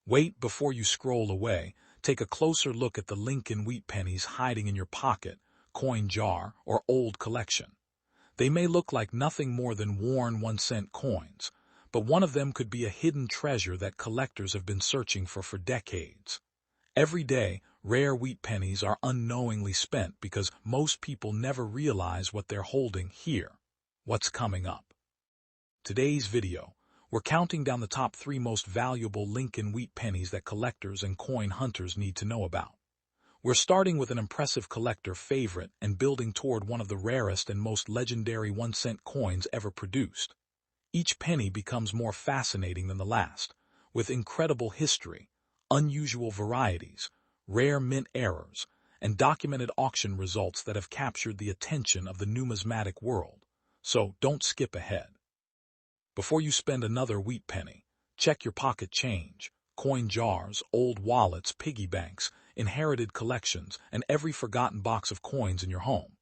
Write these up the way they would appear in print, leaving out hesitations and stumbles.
Wait before you scroll away. Take a closer look at the Lincoln wheat pennies hiding in your pocket, coin jar, or old collection. They may look like nothing more than worn 1-cent coins, but one of them could be a hidden treasure that collectors have been searching for decades. Every day, rare wheat pennies are unknowingly spent because most people never realize what they're holding here. What's coming up? Today's video, we're counting down the top 3 most valuable Lincoln wheat pennies that collectors and coin hunters need to know about. We're starting with an impressive collector favorite and building toward one of the rarest and most legendary 1-cent coins ever produced. Each penny becomes more fascinating than the last, with incredible history, unusual varieties, rare mint errors, and documented auction results that have captured the attention of the numismatic world. So don't skip ahead. Before you spend another wheat penny, check your pocket change, coin jars, old wallets, piggy banks, inherited collections, and every forgotten box of coins in your home.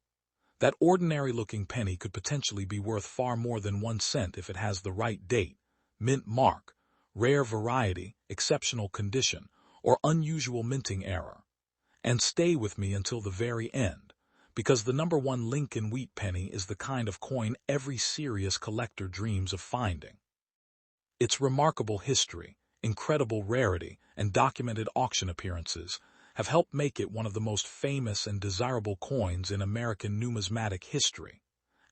That ordinary-looking penny could potentially be worth far more than 1 cent if it has the right date, mint mark, rare variety, exceptional condition, or unusual minting error. And stay with me until the very end, because the number 1 Lincoln wheat penny is the kind of coin every serious collector dreams of finding. Its remarkable history, incredible rarity, and documented auction appearances have helped make it one of the most famous and desirable coins in American numismatic history.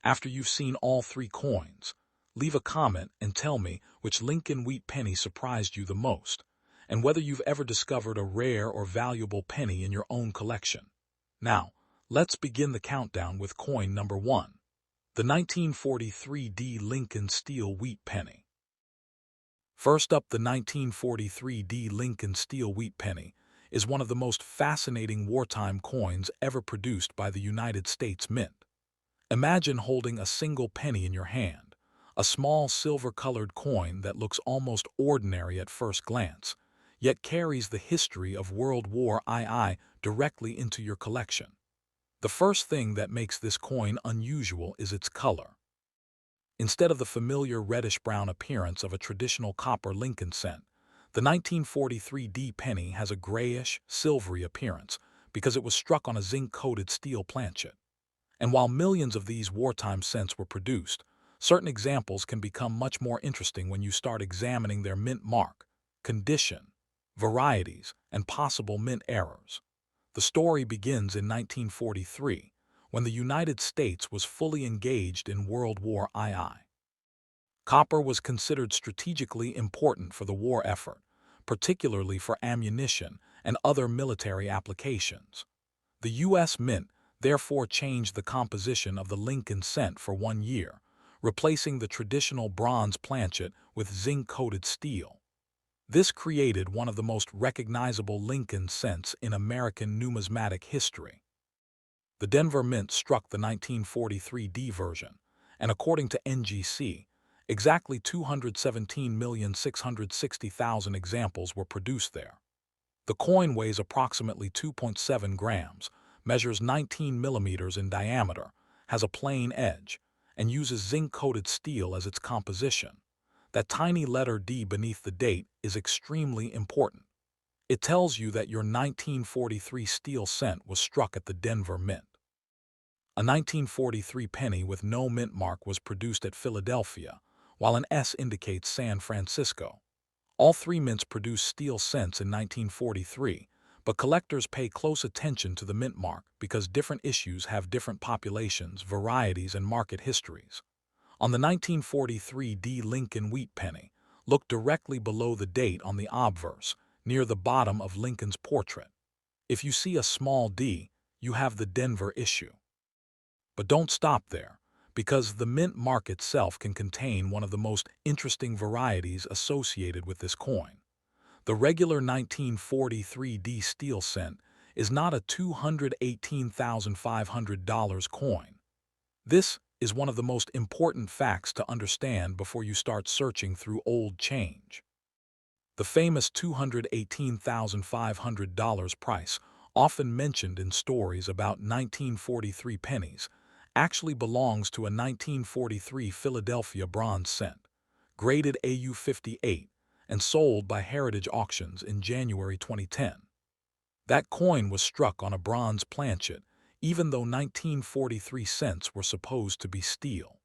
After you've seen all 3 coins, leave a comment and tell me which Lincoln wheat penny surprised you the most, and whether you've ever discovered a rare or valuable penny in your own collection. Now, let's begin the countdown with coin number 1, the 1943 D Lincoln Steel Wheat Penny. First up, the 1943 D Lincoln Steel Wheat Penny is one of the most fascinating wartime coins ever produced by the United States Mint. Imagine holding a single penny in your hand, a small silver-colored coin that looks almost ordinary at first glance, yet carries the history of World War II directly into your collection. The first thing that makes this coin unusual is its color. Instead of the familiar reddish-brown appearance of a traditional copper Lincoln cent, the 1943 D penny has a grayish, silvery appearance because it was struck on a zinc-coated steel planchet. And while millions of these wartime cents were produced, certain examples can become much more interesting when you start examining their mint mark, condition, varieties, and possible mint errors. The story begins in 1943, when the United States was fully engaged in World War II. Copper was considered strategically important for the war effort, particularly for ammunition and other military applications. The U.S. Mint therefore changed the composition of the Lincoln cent for 1 year, replacing the traditional bronze planchet with zinc-coated steel. This created one of the most recognizable Lincoln cents in American numismatic history. The Denver Mint struck the 1943 D version, and according to NGC, exactly 217,660,000 examples were produced there. The coin weighs approximately 2.7 grams, measures 19 millimeters in diameter, has a plain edge, and uses zinc-coated steel as its composition. That tiny letter D beneath the date is extremely important. It tells you that your 1943 steel cent was struck at the Denver Mint. A 1943 penny with no mint mark was produced at Philadelphia, while an S indicates San Francisco. All 3 mints produced steel cents in 1943, but collectors pay close attention to the mint mark because different issues have different populations, varieties, and market histories. On the 1943 D Lincoln wheat penny, look directly below the date on the obverse, near the bottom of Lincoln's portrait. If you see a small d, you have the Denver issue. But don't stop there, because the mint mark itself can contain one of the most interesting varieties associated with this coin. The regular 1943 D steel cent is not a $218,500 coin. This is one of the most important facts to understand before you start searching through old change. The famous $218,500 price, often mentioned in stories about 1943 pennies, actually belongs to a 1943 Philadelphia bronze cent, graded AU 58, and sold by Heritage Auctions in January 2010. That coin was struck on a bronze planchet, even though 1943 cents were supposed to be steel.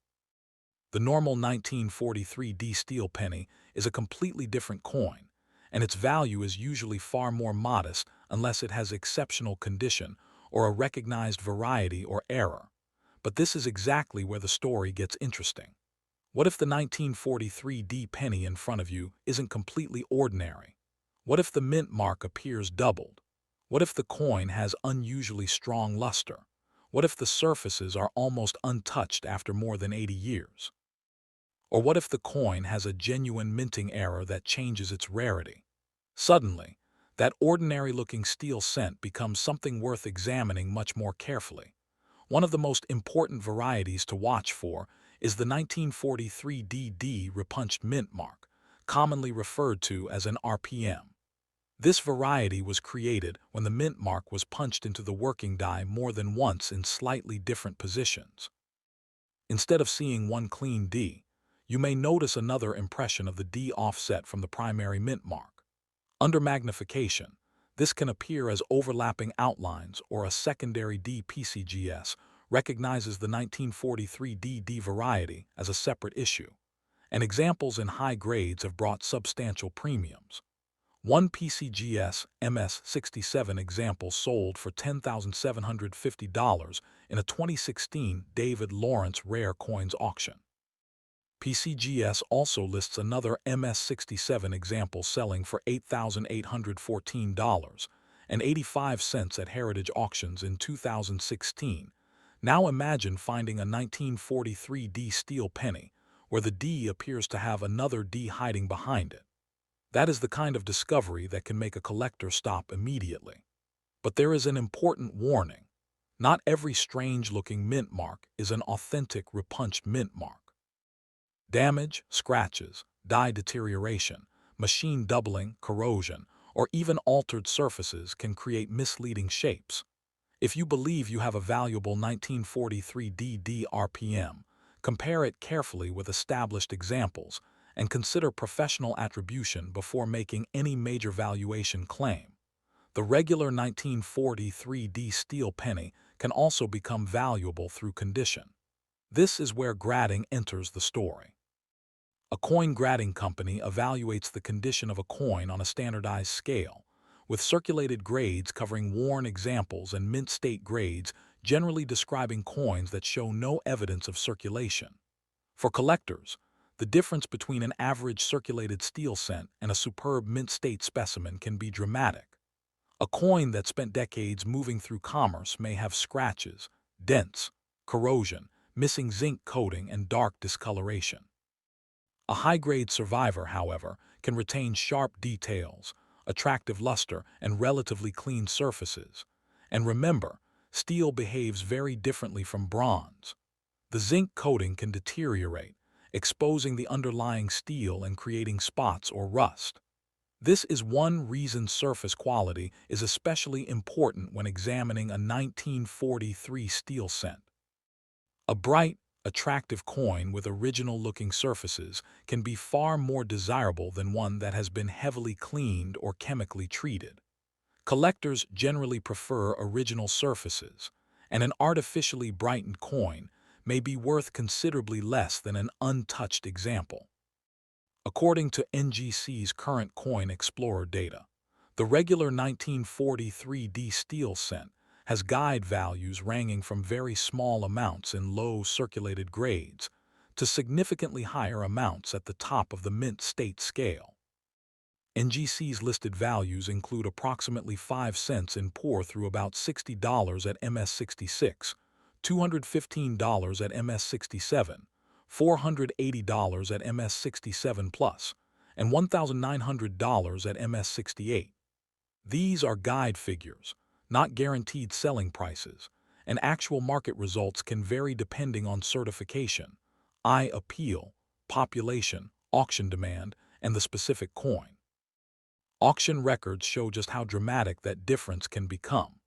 The normal 1943 D steel penny is a completely different coin, and its value is usually far more modest unless it has exceptional condition or a recognized variety or error. But this is exactly where the story gets interesting. What if the 1943 D penny in front of you isn't completely ordinary? What if the mint mark appears doubled? What if the coin has unusually strong luster? What if the surfaces are almost untouched after more than 80 years? Or what if the coin has a genuine minting error that changes its rarity? Suddenly, that ordinary-looking steel cent becomes something worth examining much more carefully. One of the most important varieties to watch for is the 1943 DD repunched mint mark, commonly referred to as an RPM. This variety was created when the mint mark was punched into the working die more than once in slightly different positions. Instead of seeing one clean D, you may notice another impression of the D offset from the primary mint mark. Under magnification, this can appear as overlapping outlines, or a secondary D PCGS recognizes the 1943 DD variety as a separate issue, and examples in high grades have brought substantial premiums. One PCGS MS67 example sold for $10,750 in a 2016 David Lawrence Rare Coins auction. PCGS also lists another MS67 example selling for $8,814.85 at Heritage Auctions in 2016. Now imagine finding a 1943 D steel penny, where the D appears to have another D hiding behind it. That is the kind of discovery that can make a collector stop immediately. But there is an important warning. Not every strange-looking mint mark is an authentic repunched mint mark. Damage, scratches, die deterioration, machine doubling, corrosion, or even altered surfaces can create misleading shapes. If you believe you have a valuable 1943 DD RPM, compare it carefully with established examples and consider professional attribution before making any major valuation claim. The regular 1943 D steel penny can also become valuable through condition. This is where grading enters the story. A coin grading company evaluates the condition of a coin on a standardized scale, with circulated grades covering worn examples and mint state grades generally describing coins that show no evidence of circulation. For collectors, the difference between an average circulated steel cent and a superb mint state specimen can be dramatic. A coin that spent decades moving through commerce may have scratches, dents, corrosion, missing zinc coating, and dark discoloration. A high-grade survivor, however, can retain sharp details, attractive luster, and relatively clean surfaces. And remember, steel behaves very differently from bronze. The zinc coating can deteriorate, exposing the underlying steel and creating spots or rust. This is one reason surface quality is especially important when examining a 1943 steel cent. A bright, attractive coin with original-looking surfaces can be far more desirable than one that has been heavily cleaned or chemically treated. Collectors generally prefer original surfaces, and an artificially brightened coin may be worth considerably less than an untouched example. According to NGC's current Coin Explorer data, the regular 1943 D steel cent has guide values ranging from very small amounts in low circulated grades to significantly higher amounts at the top of the mint state scale. NGC's listed values include approximately 5 cents in pour through about $60 at MS66, $215 at MS67, $480 at MS67 Plus, and $1,900 at MS68. These are guide figures, not guaranteed selling prices, and actual market results can vary depending on certification, appeal, population, auction demand, and the specific coin. Auction records show just how dramatic that difference can become.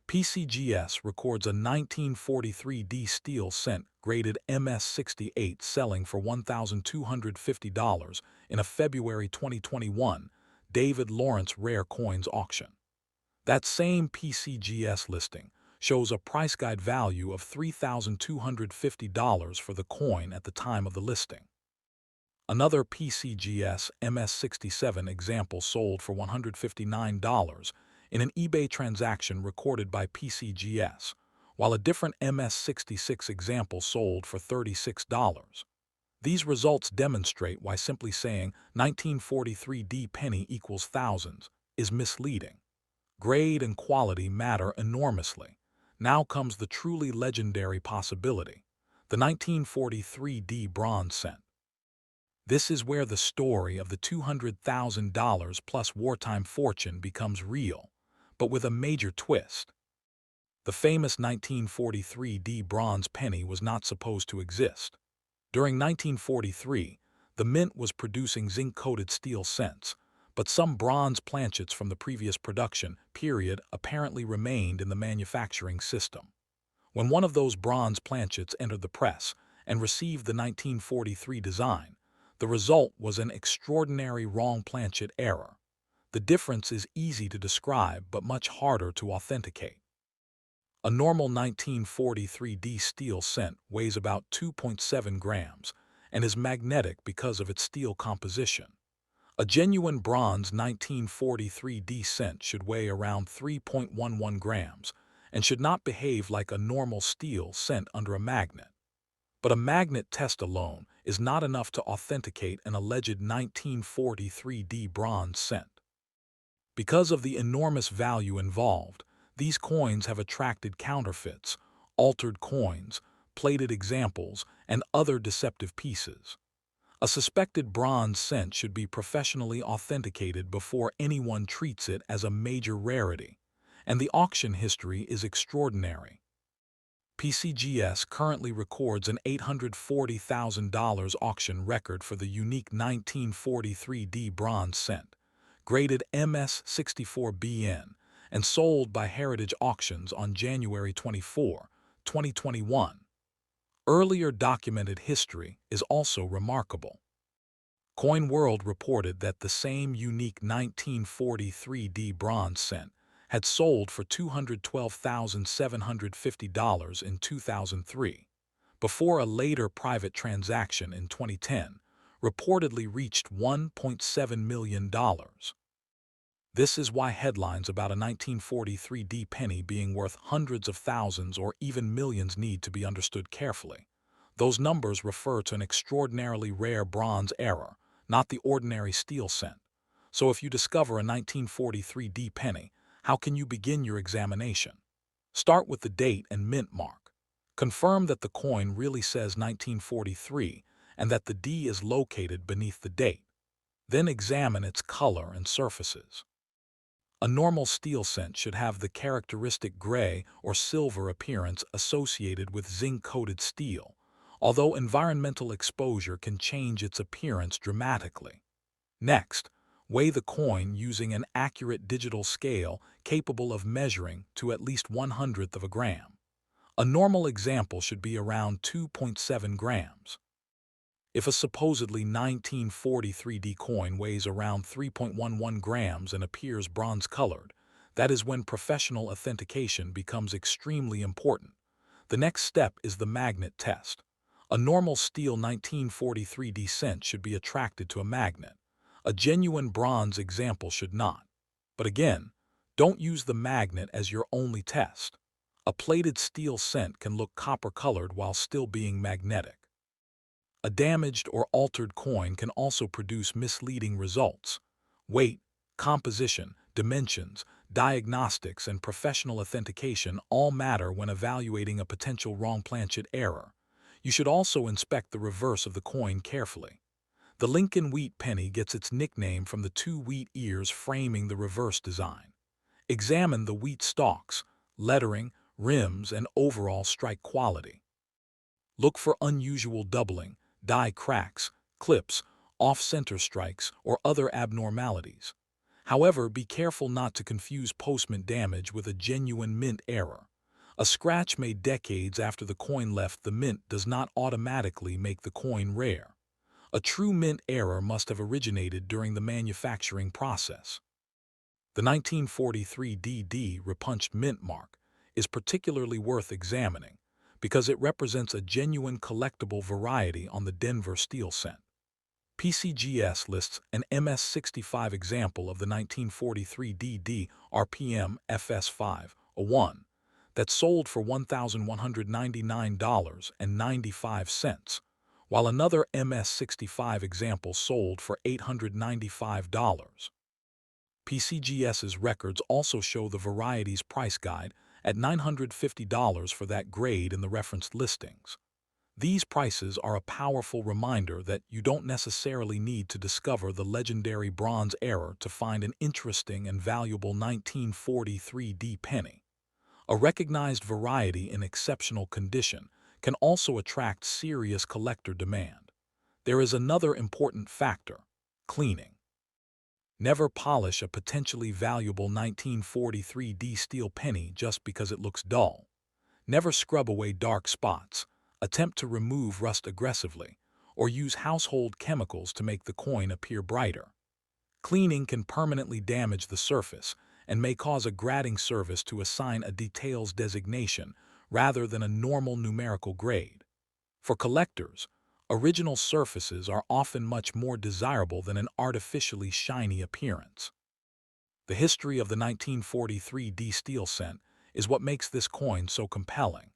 PCGS records a 1943 D steel cent graded MS-68 selling for $1,250 in a February 2021 David Lawrence Rare Coins auction. That same PCGS listing shows a price guide value of $3,250 for the coin at the time of the listing. Another PCGS MS-67 example sold for $159 in an eBay transaction recorded by PCGS, while a different MS-66 example sold for $36. These results demonstrate why simply saying 1943 D penny equals thousands is misleading. Grade and quality matter enormously. Now comes the truly legendary possibility, the 1943 D bronze cent. This is where the story of the $200,000 plus wartime fortune becomes real, but with a major twist. The famous 1943 D bronze penny was not supposed to exist. During 1943, the mint was producing zinc-coated steel cents, but some bronze planchets from the previous production period apparently remained in the manufacturing system. When one of those bronze planchets entered the press and received the 1943 design, the result was an extraordinary wrong planchet error. The difference is easy to describe but much harder to authenticate. A normal 1943 D steel cent weighs about 2.7 grams and is magnetic because of its steel composition. A genuine bronze 1943 D cent should weigh around 3.11 grams and should not behave like a normal steel cent under a magnet. But a magnet test alone is not enough to authenticate an alleged 1943 D bronze cent. Because of the enormous value involved, these coins have attracted counterfeits, altered coins, plated examples, and other deceptive pieces. A suspected bronze cent should be professionally authenticated before anyone treats it as a major rarity, and the auction history is extraordinary. PCGS currently records an $840,000 auction record for the unique 1943 D bronze cent, graded MS-64BN, and sold by Heritage Auctions on January 24, 2021. Earlier documented history is also remarkable. Coin World reported that the same unique 1943 D bronze cent had sold for $212,750 in 2003, before a later private transaction in 2010 reportedly reached $1.7 million. This is why headlines about a 1943 D penny being worth hundreds of thousands or even millions need to be understood carefully. Those numbers refer to an extraordinarily rare bronze error, not the ordinary steel cent. So if you discover a 1943 D penny, how can you begin your examination? Start with the date and mint mark. Confirm that the coin really says 1943 and that the D is located beneath the date. Then examine its color and surfaces. A normal steel cent should have the characteristic gray or silver appearance associated with zinc-coated steel, although environmental exposure can change its appearance dramatically. Next, weigh the coin using an accurate digital scale capable of measuring to at least 1/100th of a gram. A normal example should be around 2.7 grams. If a supposedly 1943 D coin weighs around 3.11 grams and appears bronze-colored, that is when professional authentication becomes extremely important. The next step is the magnet test. A normal steel 1943 D cent should be attracted to a magnet. A genuine bronze example should not. But again, don't use the magnet as your only test. A plated steel cent can look copper-colored while still being magnetic. A damaged or altered coin can also produce misleading results. Weight, composition, dimensions, diagnostics, and professional authentication all matter when evaluating a potential wrong planchet error. You should also inspect the reverse of the coin carefully. The Lincoln wheat penny gets its nickname from the two wheat ears framing the reverse design. Examine the wheat stalks, lettering, rims, and overall strike quality. Look for unusual doubling, die cracks, clips, off-center strikes, or other abnormalities. However, be careful not to confuse postmint damage with a genuine mint error. A scratch made decades after the coin left the mint does not automatically make the coin rare. A true mint error must have originated during the manufacturing process. The 1943 DD repunched mint mark is particularly worth examining because it represents a genuine collectible variety on the Denver steel cent. PCGS lists an MS65 example of the 1943 DD RPM FS501 that sold for $1,199.95, while another MS65 example sold for $895. PCGS's records also show the varieties price guide at $950 for that grade in the referenced listings. These prices are a powerful reminder that you don't necessarily need to discover the legendary Bronze Era to find an interesting and valuable 1943 D penny. A recognized variety in exceptional condition can also attract serious collector demand. There is another important factor: cleaning. Never polish a potentially valuable 1943 D steel penny just because it looks dull. Never scrub away dark spots, attempt to remove rust aggressively, or use household chemicals to make the coin appear brighter. Cleaning can permanently damage the surface and may cause a grading service to assign a details designation rather than a normal numerical grade. For collectors, original surfaces are often much more desirable than an artificially shiny appearance. The history of the 1943 D steel cent is what makes this coin so compelling.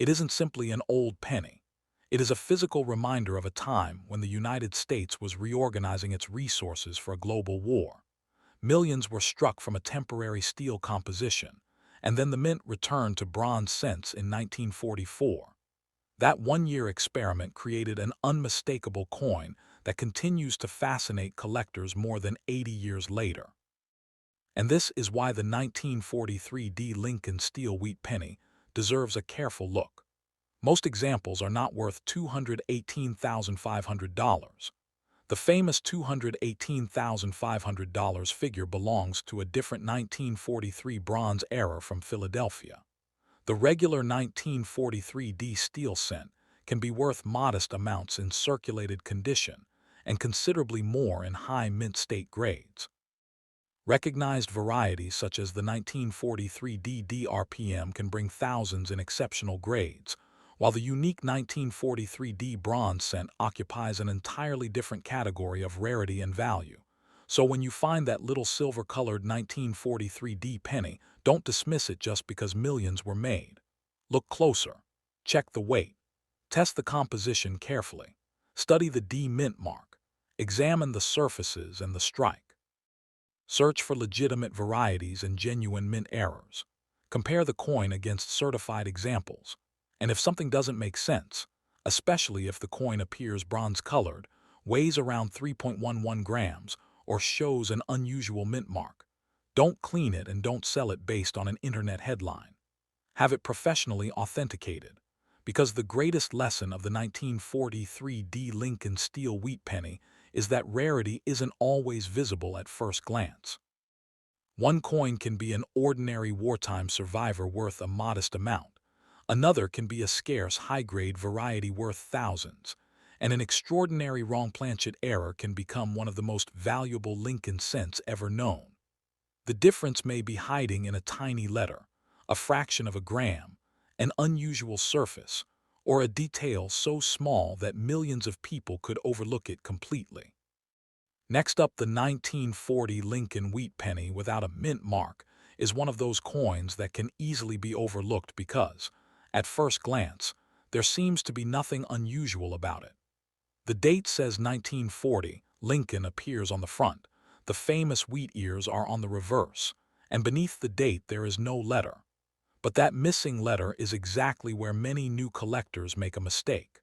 It isn't simply an old penny. It is a physical reminder of a time when the United States was reorganizing its resources for a global war. Millions were struck from a temporary steel composition, and then the mint returned to bronze cents in 1944. That one-year experiment created an unmistakable coin that continues to fascinate collectors more than 80 years later. And this is why the 1943 D Lincoln steel wheat penny deserves a careful look. Most examples are not worth $218,500. The famous $218,500 figure belongs to a different 1943 Bronze Era from Philadelphia. The regular 1943 D steel cent can be worth modest amounts in circulated condition and considerably more in high mint state grades. Recognized varieties such as the 1943 DD RPM can bring thousands in exceptional grades, while the unique 1943 D bronze cent occupies an entirely different category of rarity and value. So when you find that little silver-colored 1943 D penny, don't dismiss it just because millions were made. Look closer. Check the weight. Test the composition carefully. Study the D mint mark. Examine the surfaces and the strike. Search for legitimate varieties and genuine mint errors. Compare the coin against certified examples. And if something doesn't make sense, especially if the coin appears bronze-colored, weighs around 3.11 grams, or shows an unusual mint mark, don't clean it and don't sell it based on an internet headline. Have it professionally authenticated, because the greatest lesson of the 1943 D Lincoln steel wheat penny is that rarity isn't always visible at first glance. One coin can be an ordinary wartime survivor worth a modest amount. Another can be a scarce, high-grade variety worth thousands. And an extraordinary wrong planchet error can become one of the most valuable Lincoln cents ever known. The difference may be hiding in a tiny letter, a fraction of a gram, an unusual surface, or a detail so small that millions of people could overlook it completely. Next up, the 1940 Lincoln wheat penny without a mint mark is one of those coins that can easily be overlooked because, at first glance, there seems to be nothing unusual about it. The date says 1940, Lincoln appears on the front, the famous wheat ears are on the reverse, and beneath the date there is no letter. But that missing letter is exactly where many new collectors make a mistake.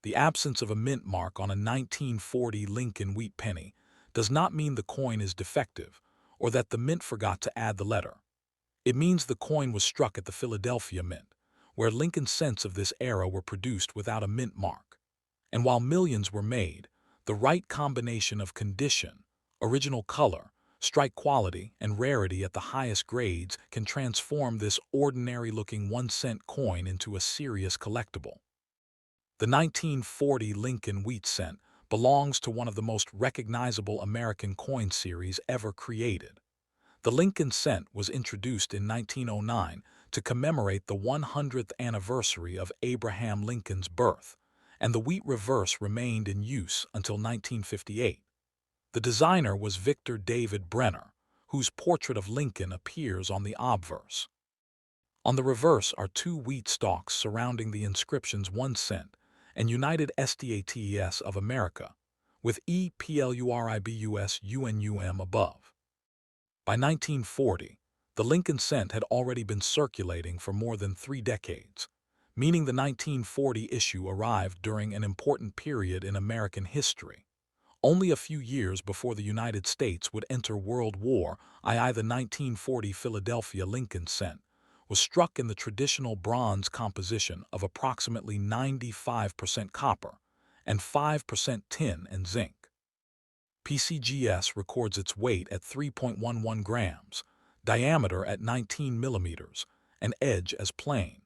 The absence of a mint mark on a 1940 Lincoln wheat penny does not mean the coin is defective or that the mint forgot to add the letter. It means the coin was struck at the Philadelphia Mint, where Lincoln cents of this era were produced without a mint mark. And while millions were made, the right combination of condition, original color, Strike quality and rarity at the highest grades can transform this ordinary-looking 1-cent coin into a serious collectible. The 1940 Lincoln wheat cent belongs to one of the most recognizable American coin series ever created. The Lincoln cent was introduced in 1909 to commemorate the 100th anniversary of Abraham Lincoln's birth, and the wheat reverse remained in use until 1958. The designer was Victor David Brenner, whose portrait of Lincoln appears on the obverse. On the reverse are two wheat stalks surrounding the inscriptions 1 cent and United States of America, with EPLURIBUS UNUM above. By 1940, the Lincoln cent had already been circulating for more than 3 decades, meaning the 1940 issue arrived during an important period in American history. Only a few years before the United States would enter World War II, the 1940 Philadelphia Lincoln cent was struck in the traditional bronze composition of approximately 95% copper and 5% tin and zinc. PCGS records its weight at 3.11 grams, diameter at 19 millimeters, and edge as plain.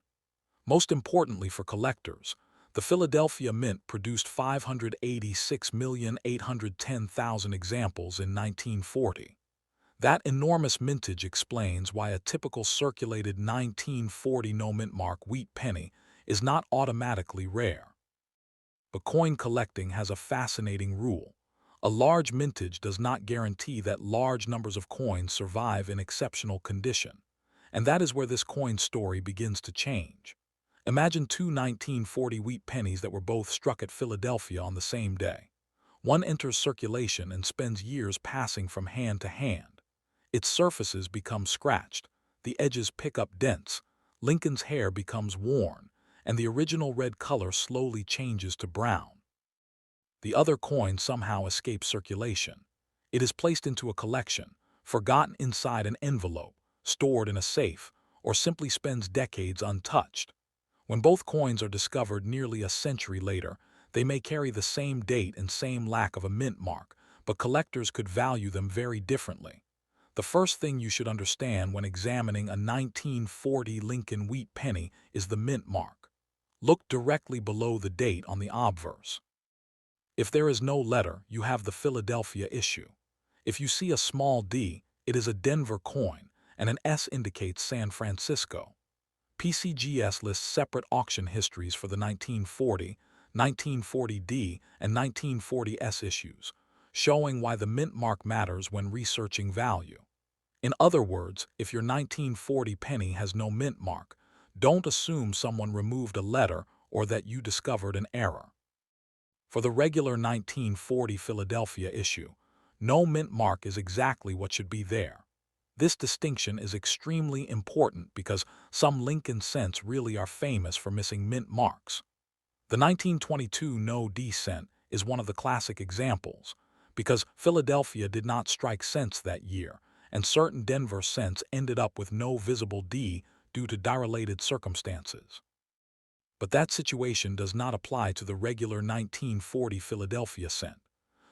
Most importantly for collectors, the Philadelphia Mint produced 586,810,000 examples in 1940. That enormous mintage explains why a typical circulated 1940 no-mint mark wheat penny is not automatically rare. But coin collecting has a fascinating rule. A large mintage does not guarantee that large numbers of coins survive in exceptional condition, and that is where this coin story begins to change. Imagine two 1940 wheat pennies that were both struck at Philadelphia on the same day. One enters circulation and spends years passing from hand to hand. Its surfaces become scratched, the edges pick up dents, Lincoln's hair becomes worn, and the original red color slowly changes to brown. The other coin somehow escapes circulation. It is placed into a collection, forgotten inside an envelope, stored in a safe, or simply spends decades untouched. When both coins are discovered nearly a century later, they may carry the same date and same lack of a mint mark, but collectors could value them very differently. The first thing you should understand when examining a 1940 Lincoln wheat penny is the mint mark. Look directly below the date on the obverse. If there is no letter, you have the Philadelphia issue. If you see a small D, it is a Denver coin, and an S indicates San Francisco. PCGS lists separate auction histories for the 1940, 1940D, and 1940S issues, showing why the mint mark matters when researching value. In other words, if your 1940 penny has no mint mark, don't assume someone removed a letter or that you discovered an error. For the regular 1940 Philadelphia issue, no mint mark is exactly what should be there. This distinction is extremely important because some Lincoln cents really are famous for missing mint marks. The 1922 No D cent is one of the classic examples, because Philadelphia did not strike cents that year, and certain Denver cents ended up with no visible D due to unrelated circumstances. But that situation does not apply to the regular 1940 Philadelphia cent.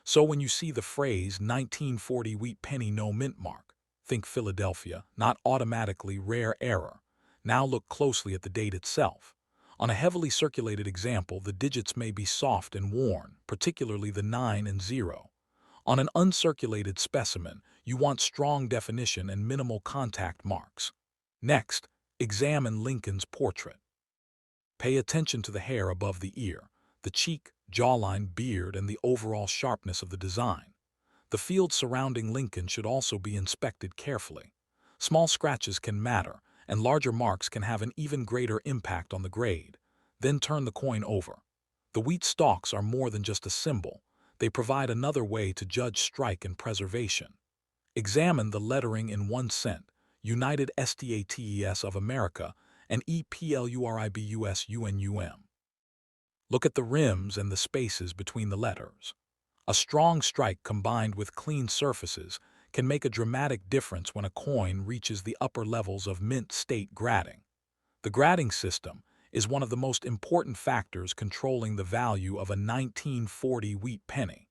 So when you see the phrase 1940 wheat penny no mint mark, think Philadelphia, not automatically rare error. Now look closely at the date itself. On a heavily circulated example, the digits may be soft and worn, particularly the 9 and 0. On an uncirculated specimen, you want strong definition and minimal contact marks. Next, examine Lincoln's portrait. Pay attention to the hair above the ear, the cheek, jawline, beard, and the overall sharpness of the design. The field surrounding Lincoln should also be inspected carefully. Small scratches can matter, and larger marks can have an even greater impact on the grade. Then turn the coin over. The wheat stalks are more than just a symbol. They provide another way to judge strike and preservation. Examine the lettering in 1 cent, United States of America, and EPLURIBUS UNUM. Look at the rims and the spaces between the letters. A strong strike combined with clean surfaces can make a dramatic difference when a coin reaches the upper levels of mint state grading. The grading system is one of the most important factors controlling the value of a 1940 wheat penny.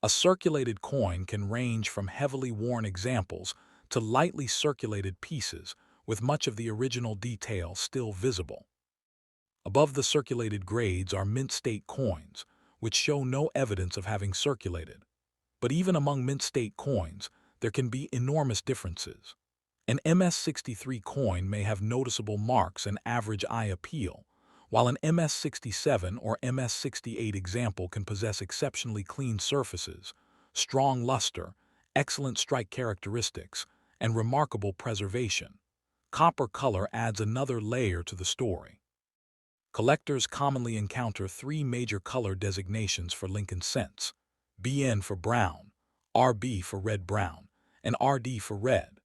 A circulated coin can range from heavily worn examples to lightly circulated pieces with much of the original detail still visible. Above the circulated grades are mint-state coins, which show no evidence of having circulated. But even among mint-state coins, there can be enormous differences. An MS-63 coin may have noticeable marks and average eye appeal, while an MS-67 or MS-68 example can possess exceptionally clean surfaces, strong luster, excellent strike characteristics, and remarkable preservation. Copper color adds another layer to the story. Collectors commonly encounter three major color designations for Lincoln cents: BN for brown, RB for red-brown, and RD for red.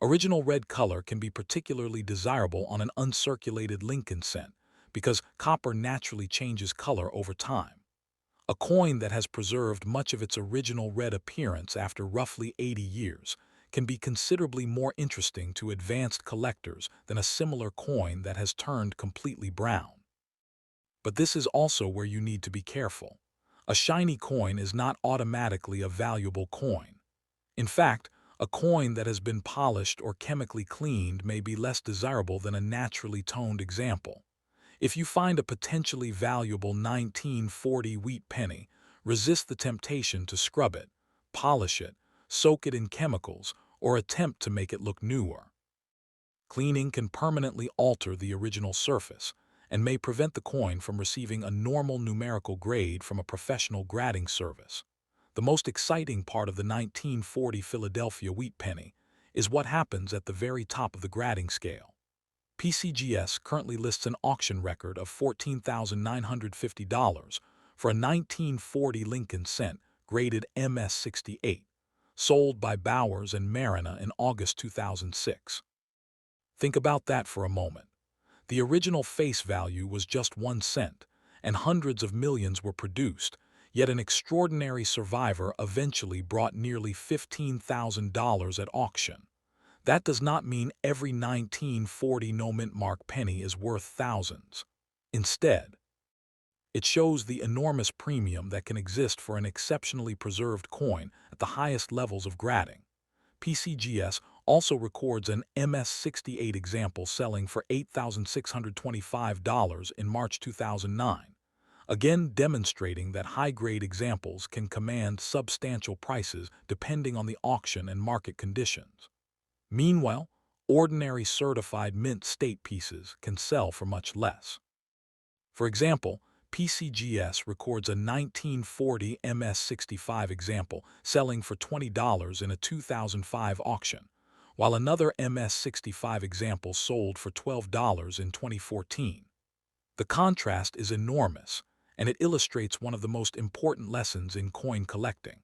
Original red color can be particularly desirable on an uncirculated Lincoln cent because copper naturally changes color over time. A coin that has preserved much of its original red appearance after roughly 80 years can be considerably more interesting to advanced collectors than a similar coin that has turned completely brown. But this is also where you need to be careful. A shiny coin is not automatically a valuable coin. In fact, a coin that has been polished or chemically cleaned may be less desirable than a naturally toned example. If you find a potentially valuable 1940 wheat penny, resist the temptation to scrub it, polish it, soak it in chemicals, or attempt to make it look newer. Cleaning can permanently alter the original surface and may prevent the coin from receiving a normal numerical grade from a professional grading service. The most exciting part of the 1940 Philadelphia wheat penny is what happens at the very top of the grading scale. PCGS currently lists an auction record of $14,950 for a 1940 Lincoln cent graded MS-68, sold by Bowers and Marina in August 2006. Think about that for a moment. The original face value was just 1 cent, and hundreds of millions were produced, yet an extraordinary survivor eventually brought nearly $15,000 at auction. That does not mean every 1940 no-mint mark penny is worth thousands. Instead, it shows the enormous premium that can exist for an exceptionally preserved coin at the highest levels of grading. PCGS also records an MS-68 example selling for $8,625 in March 2009, again demonstrating that high-grade examples can command substantial prices depending on the auction and market conditions. Meanwhile, ordinary certified mint state pieces can sell for much less. For example, PCGS records a 1940 MS-65 example selling for $20 in a 2005 auction, while another MS-65 example sold for $12 in 2014. The contrast is enormous, and it illustrates one of the most important lessons in coin collecting.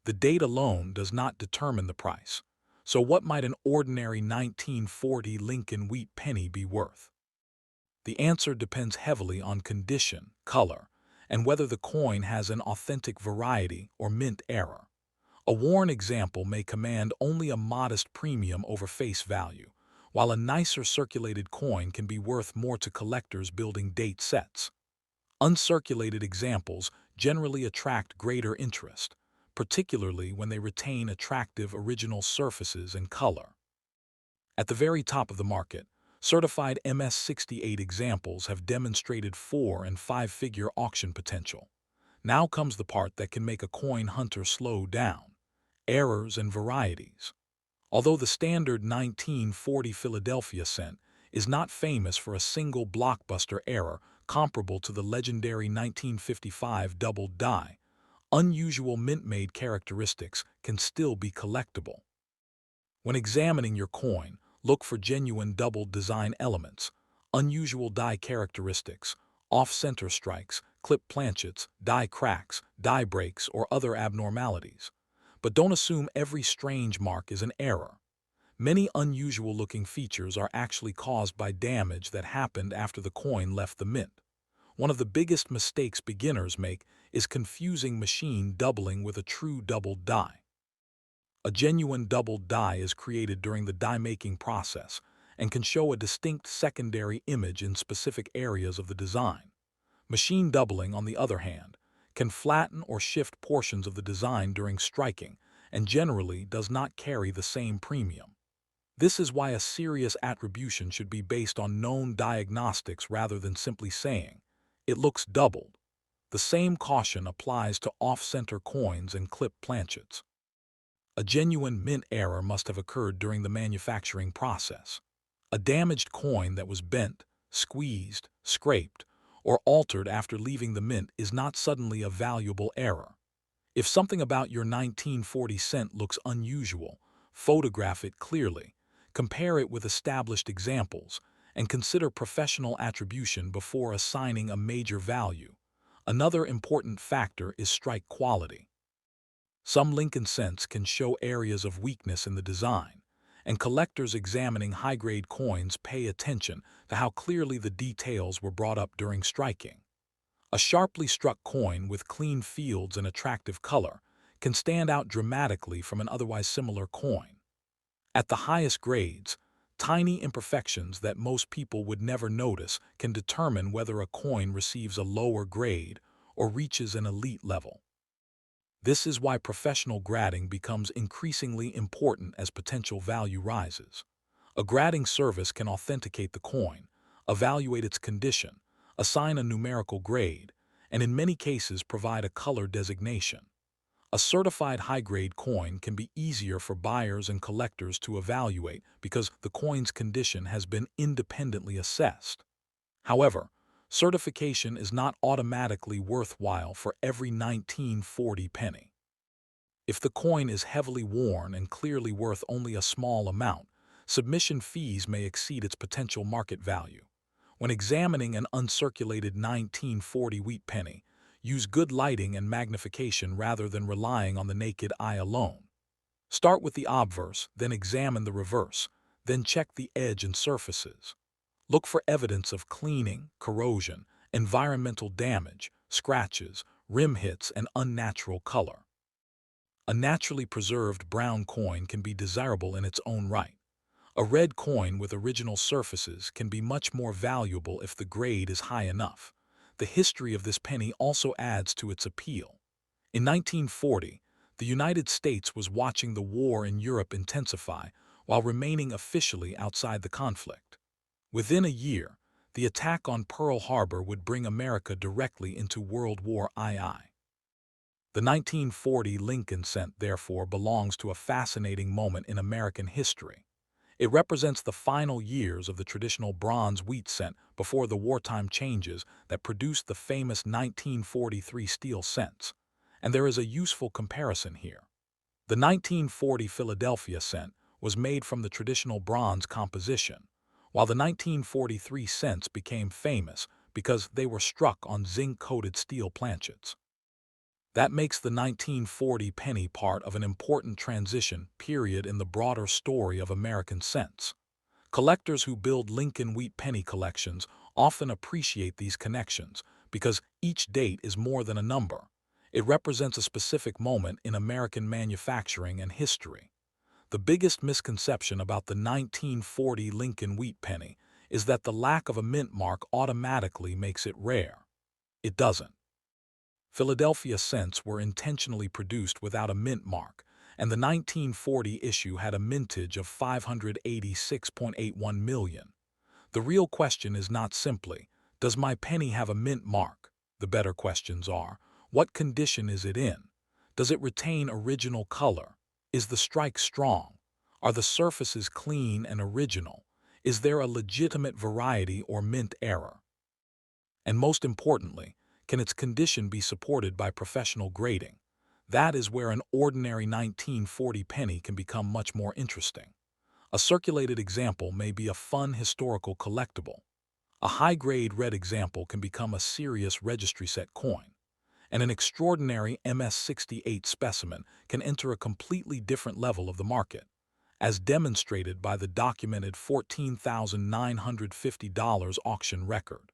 The date alone does not determine the price. So what might an ordinary 1940 Lincoln wheat penny be worth? The answer depends heavily on condition, color, and whether the coin has an authentic variety or mint error. A worn example may command only a modest premium over face value, while a nicer circulated coin can be worth more to collectors building date sets. Uncirculated examples generally attract greater interest, particularly when they retain attractive original surfaces and color. At the very top of the market, certified MS-68 examples have demonstrated 4- and 5-figure auction potential. Now comes the part that can make a coin hunter slow down: errors and varieties. Although the standard 1940 Philadelphia cent is not famous for a single blockbuster error comparable to the legendary 1955 doubled die, unusual mint-made characteristics can still be collectible. When examining your coin, look for genuine doubled design elements, unusual die characteristics, off-center strikes, clip planchets, die cracks, die breaks, or other abnormalities. But don't assume every strange mark is an error. Many unusual-looking features are actually caused by damage that happened after the coin left the mint. One of the biggest mistakes beginners make is confusing machine doubling with a true doubled die. A genuine doubled die is created during the die-making process and can show a distinct secondary image in specific areas of the design. Machine doubling, on the other hand, can flatten or shift portions of the design during striking, and generally does not carry the same premium. This is why a serious attribution should be based on known diagnostics rather than simply saying, "It looks doubled." The same caution applies to off-center coins and clip planchets. A genuine mint error must have occurred during the manufacturing process. A damaged coin that was bent, squeezed, scraped, or altered after leaving the mint is not suddenly a valuable error. If something about your 1940 cent looks unusual, photograph it clearly, compare it with established examples, and consider professional attribution before assigning a major value. Another important factor is strike quality. Some Lincoln cents can show areas of weakness in the design, and collectors examining high-grade coins pay attention to how clearly the details were brought up during striking. A sharply struck coin with clean fields and attractive color can stand out dramatically from an otherwise similar coin. At the highest grades, tiny imperfections that most people would never notice can determine whether a coin receives a lower grade or reaches an elite level. This is why professional grading becomes increasingly important as potential value rises. A grading service can authenticate the coin, evaluate its condition, assign a numerical grade, and in many cases provide a color designation. A certified high-grade coin can be easier for buyers and collectors to evaluate because the coin's condition has been independently assessed. However, certification is not automatically worthwhile for every 1940 penny. If the coin is heavily worn and clearly worth only a small amount, submission fees may exceed its potential market value. When examining an uncirculated 1940 wheat penny, use good lighting and magnification rather than relying on the naked eye alone. Start with the obverse, then examine the reverse, then check the edge and surfaces. Look for evidence of cleaning, corrosion, environmental damage, scratches, rim hits, and unnatural color. A naturally preserved brown coin can be desirable in its own right. A red coin with original surfaces can be much more valuable if the grade is high enough. The history of this penny also adds to its appeal. In 1940, the United States was watching the war in Europe intensify while remaining officially outside the conflict. Within a year, the attack on Pearl Harbor would bring America directly into World War II. The 1940 Lincoln cent, therefore, belongs to a fascinating moment in American history. It represents the final years of the traditional bronze wheat cent before the wartime changes that produced the famous 1943 steel cents. And there is a useful comparison here. The 1940 Philadelphia cent was made from the traditional bronze composition, while the 1943 cents became famous because they were struck on zinc-coated steel planchets. That makes the 1940 penny part of an important transition period in the broader story of American cents. Collectors who build Lincoln wheat penny collections often appreciate these connections because each date is more than a number. It represents a specific moment in American manufacturing and history. The biggest misconception about the 1940 Lincoln wheat penny is that the lack of a mint mark automatically makes it rare. It doesn't. Philadelphia cents were intentionally produced without a mint mark, and the 1940 issue had a mintage of 586.81 million. The real question is not simply, does my penny have a mint mark? The better questions are, what condition is it in? Does it retain original color? Is the strike strong? Are the surfaces clean and original? Is there a legitimate variety or mint error? And most importantly, can its condition be supported by professional grading? That is where an ordinary 1940 penny can become much more interesting. A circulated example may be a fun historical collectible. A high-grade red example can become a serious registry set coin. And an extraordinary MS-68 specimen can enter a completely different level of the market, as demonstrated by the documented $14,950 auction record.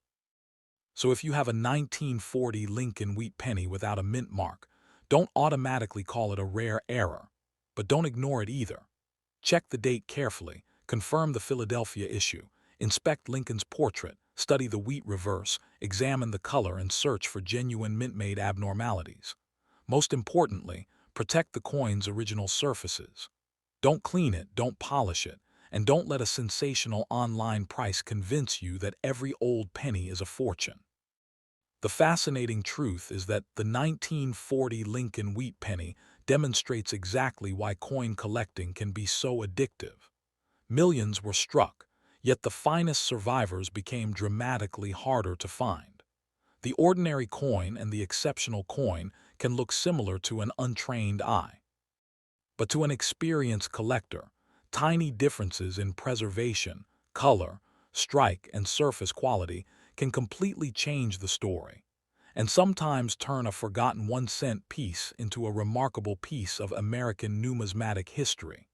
So if you have a 1940 Lincoln wheat penny without a mint mark, don't automatically call it a rare error, but don't ignore it either. Check the date carefully, confirm the Philadelphia issue, inspect Lincoln's portrait, Study the wheat reverse, examine the color, and search for genuine mint-made abnormalities. Most importantly, protect the coin's original surfaces. Don't clean it, don't polish it, and don't let a sensational online price convince you that every old penny is a fortune. The fascinating truth is that the 1940 Lincoln wheat penny demonstrates exactly why coin collecting can be so addictive. Millions were struck, yet the finest survivors became dramatically harder to find. The ordinary coin and the exceptional coin can look similar to an untrained eye. But to an experienced collector, tiny differences in preservation, color, strike, and surface quality can completely change the story, and sometimes turn a forgotten 1-cent piece into a remarkable piece of American numismatic history.